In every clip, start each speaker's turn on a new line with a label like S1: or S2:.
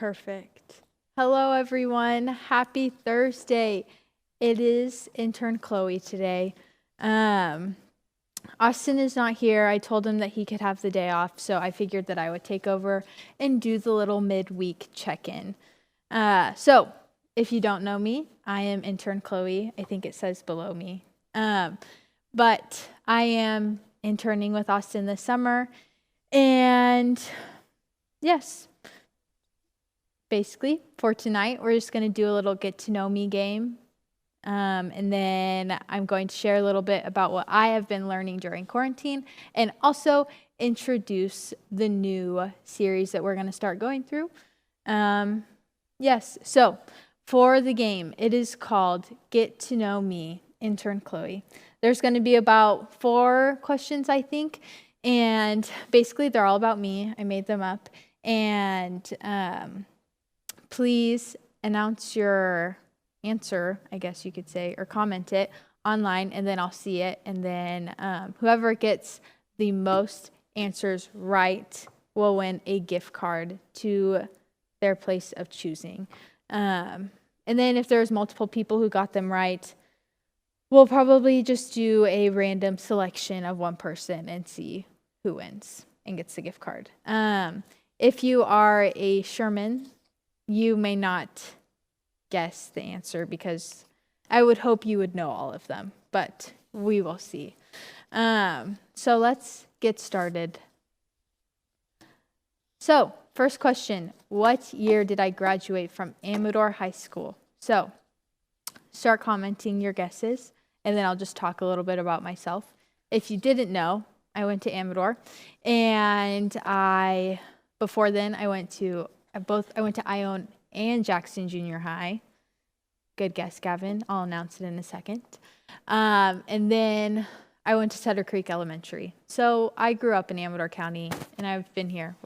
S1: Perfect. Hello, everyone. Happy Thursday. It is intern Chloe today. Austin is not here. I told him that he could have the day off, so I figured that I would take over and do the little midweek check-in. So if you don't know me, I am intern Chloe. I think it says below me. But I am interning with Austin this summer. And yes, basically for tonight, we're just going to do a little get to know me game. And then I'm going to share a little bit about what I have been learning during quarantine and also introduce the new series that we're going to start going through. Yes, so for the game, it is called Get to Know Me, Intern Chloe. There's going to be about 4 questions, I think, and basically they're all about me. I made them up. And please announce your answer, I guess you could say, or comment it online, and then I'll see it. And then whoever gets the most answers right will win a gift card to their place of choosing. And then if there's multiple people who got them right, we'll probably just do a random selection of one person and see who wins and gets the gift card. If you are a Sherman, you may not guess the answer because I would hope you would know all of them, but we will see. So let's get started. So first question, what year did I graduate from Amador High School? So start commenting your guesses, and then I'll just talk a little bit about myself. If you didn't know, I went to Amador, and before then I went to Ione and Jackson Junior High. Good guess, Gavin. I'll announce it in a second. And then I went to Sutter Creek Elementary. So I grew up in Amador County, and I've been here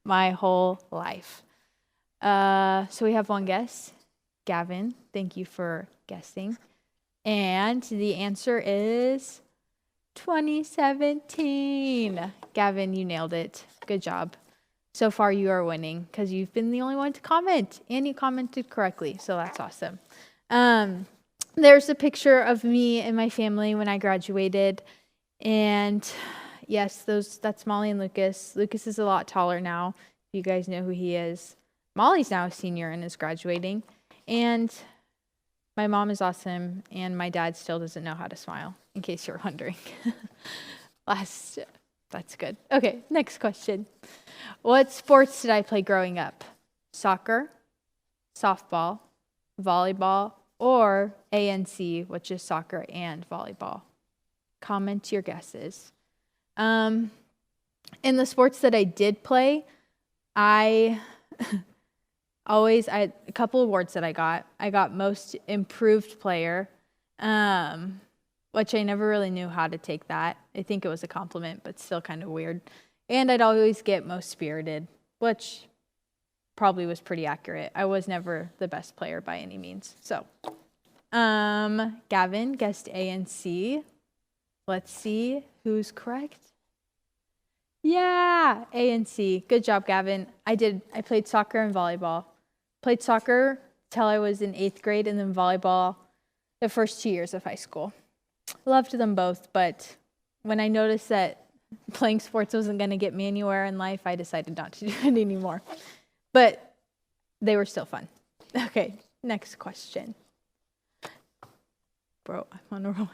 S1: my whole life. So we have one guess. Gavin, thank you for guessing. And the answer is 2017. Gavin, you nailed it. Good job. So far, you are winning because you've been the only one to comment, and you commented correctly, so that's awesome. There's a picture of me and my family when I graduated, and yes, that's Molly and Lucas. Lucas is a lot taller now, if you guys know who he is. Molly's now a senior and is graduating, and my mom is awesome, and my dad still doesn't know how to smile, in case you're wondering. That's good. Okay, next question. What sports did I play growing up? Soccer, softball, volleyball, or ANC, which is soccer and volleyball? Comment your guesses. In the sports that I did play, I had a couple awards that I got. I got most improved player, which I never really knew how to take that. I think it was a compliment, but still kind of weird. And I'd always get most spirited, which probably was pretty accurate. I was never the best player by any means. So, Gavin guessed A and C. Let's see who's correct. Yeah, A and C. Good job, Gavin. I played soccer and volleyball. Played soccer till I was in 8th grade, and then volleyball the first 2 years of high school. Loved them both, but when I noticed that playing sports wasn't going to get me anywhere in life, I decided not to do it anymore. But they were still fun. Okay, next question. Bro, I'm on a roll.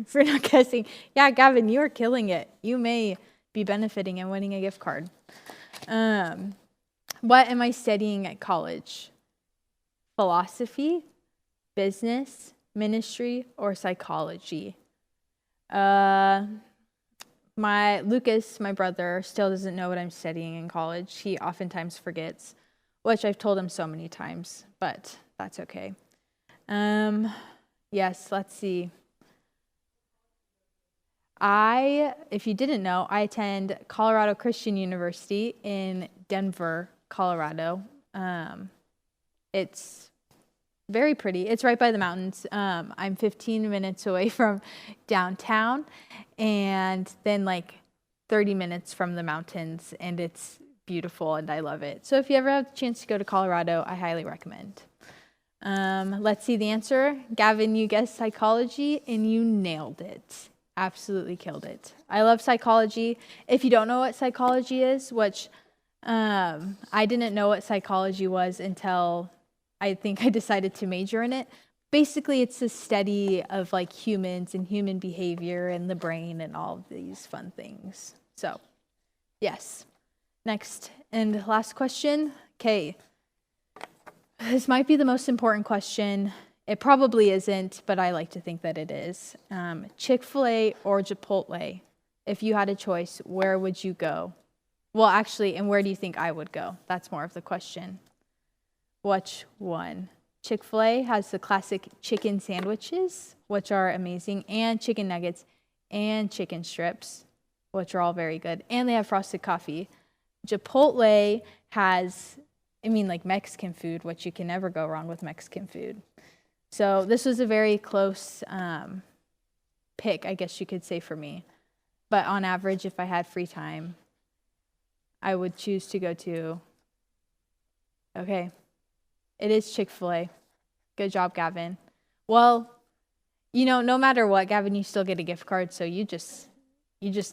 S1: For not guessing. Yeah, Gavin, you are killing it. You may be benefiting and winning a gift card. What am I studying at college? Philosophy, business, ministry, or psychology? Lucas, my brother, still doesn't know what I'm studying in college. He oftentimes forgets, which I've told him so many times, but that's okay. Yes, let's see. If you didn't know, I attend Colorado Christian University in Denver, Colorado. It's very pretty. It's right by the mountains. I'm 15 minutes away from downtown and then like 30 minutes from the mountains, and it's beautiful and I love it. So if you ever have the chance to go to Colorado, I highly recommend. Let's see the answer. Gavin, you guessed psychology and you nailed it. Absolutely killed it. I love psychology. If you don't know what psychology is, which I didn't know what psychology was until I think I decided to major in it. Basically, it's the study of like humans and human behavior and the brain and all of these fun things. So, yes. Next and last question. Okay. This might be the most important question. It probably isn't, but I like to think that it is. Chick-fil-A or Chipotle? If you had a choice, where would you go? Well, actually, and where do you think I would go? That's more of the question. Which one? Chick-fil-A has the classic chicken sandwiches, which are amazing, and chicken nuggets and chicken strips, which are all very good. And they have frosted coffee. Chipotle has, like Mexican food, which you can never go wrong with Mexican food. So this was a very close pick, I guess you could say, for me. But on average, if I had free time, I would choose to go to, okay, it is Chick-fil-A. Good job, Gavin. Well, no matter what, Gavin, you still get a gift card, so you just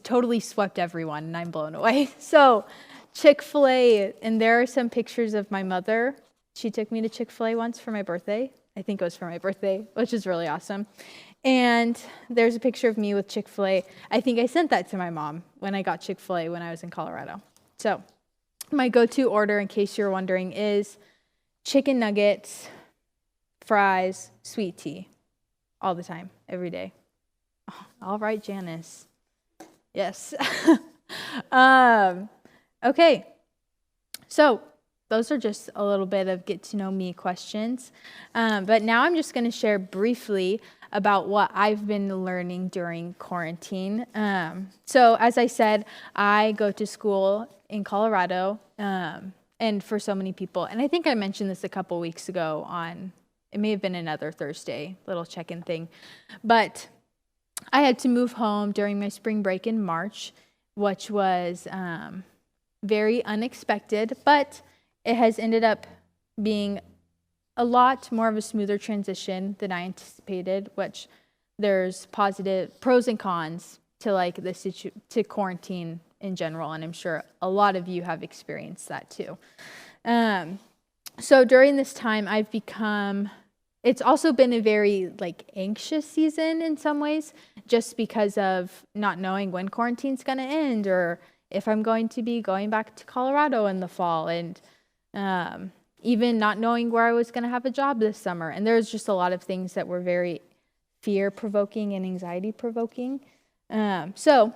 S1: totally swept everyone, and I'm blown away. So Chick-fil-A, and there are some pictures of my mother. She took me to Chick-fil-A once for my birthday. I think it was for my birthday, which is really awesome. And there's a picture of me with Chick-fil-A. I think I sent that to my mom when I got Chick-fil-A when I was in Colorado. So my go-to order, in case you're wondering, is chicken nuggets, fries, sweet tea, all the time, every day. Oh, all right, Janice. Yes. Okay. So those are just a little bit of get to know me questions. But now I'm just going to share briefly about what I've been learning during quarantine. So as I said, I go to school in Colorado, and for so many people, and I think I mentioned this a couple weeks ago it may have been another Thursday, little check-in thing, but I had to move home during my spring break in March, which was very unexpected, but it has ended up being a lot more of a smoother transition than I anticipated, which there's positive pros and cons to to quarantine in general, and I'm sure a lot of you have experienced that too. So during this time, it's also been a very anxious season in some ways, just because of not knowing when quarantine's going to end or if I'm going to be going back to Colorado in the fall, and even not knowing where I was going to have a job this summer. And there's just a lot of things that were very fear-provoking and anxiety-provoking. So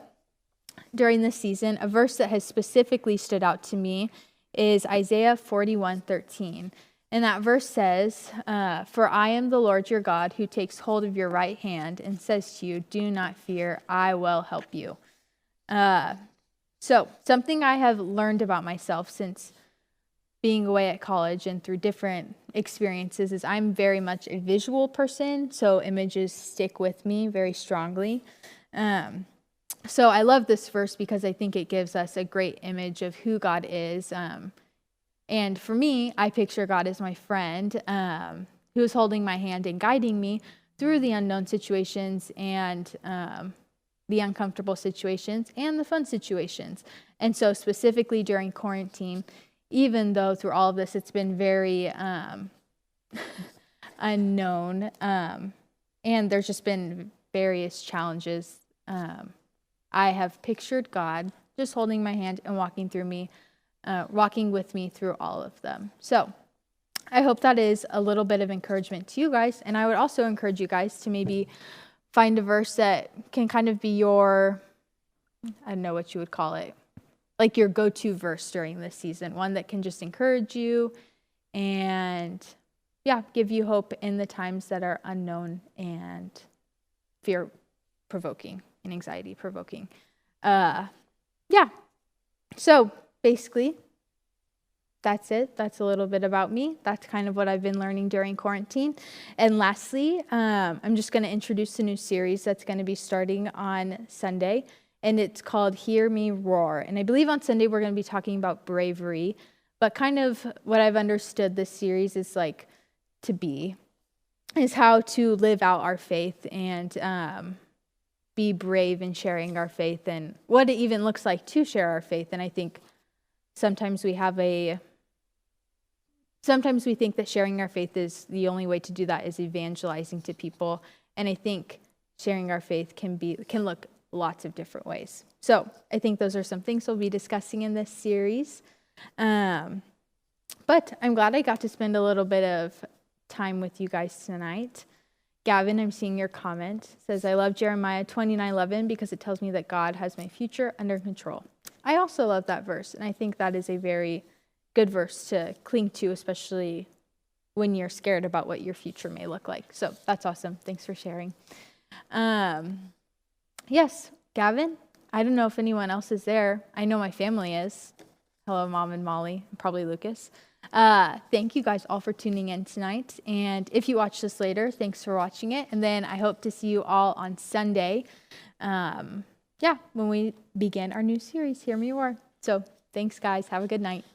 S1: during this season, a verse that has specifically stood out to me is Isaiah 41:13. And that verse says, "For I am the Lord your God who takes hold of your right hand and says to you, 'Do not fear, I will help you.'" So something I have learned about myself since being away at college and through different experiences is I'm very much a visual person, so images stick with me very strongly. So I love this verse because I think it gives us a great image of who God is. And for me, I picture God as my friend who is holding my hand and guiding me through the unknown situations and the uncomfortable situations and the fun situations. And so specifically during quarantine, even though through all of this it's been very unknown and there's just been various challenges, I have pictured God just holding my hand and walking with me through all of them. So I hope that is a little bit of encouragement to you guys. And I would also encourage you guys to maybe find a verse that can kind of be your, I don't know what you would call it, like your go-to verse during this season, one that can just encourage you and give you hope in the times that are unknown and fear-provoking and anxiety-provoking. So basically, that's it. That's a little bit about me. That's kind of what I've been learning during quarantine. And lastly, I'm just going to introduce a new series that's going to be starting on Sunday. and it's called Hear Me Roar. And I believe on Sunday we're going to be talking about bravery, but kind of what I've understood this series is like is how to live out our faith and be brave in sharing our faith and what it even looks like to share our faith. And I think sometimes we think that sharing our faith is the only way to do that is evangelizing to people. And I think sharing our faith can look lots of different ways. So I think those are some things we'll be discussing in this series. But I'm glad I got to spend a little bit of time with you guys tonight. Gavin, I'm seeing your comment. Says, I love Jeremiah 29:11 because it tells me that God has my future under control. I also love that verse, and I think that is a very good verse to cling to, especially when you're scared about what your future may look like. So that's awesome. Thanks for sharing. Yes, Gavin, I don't know if anyone else is there. I know my family is. Hello, Mom and Molly, and probably Lucas. Thank you guys all for tuning in tonight. And if you watch this later, thanks for watching it. And then I hope to see you all on Sunday. When we begin our new series, Hear Me Roar. So thanks, guys. Have a good night.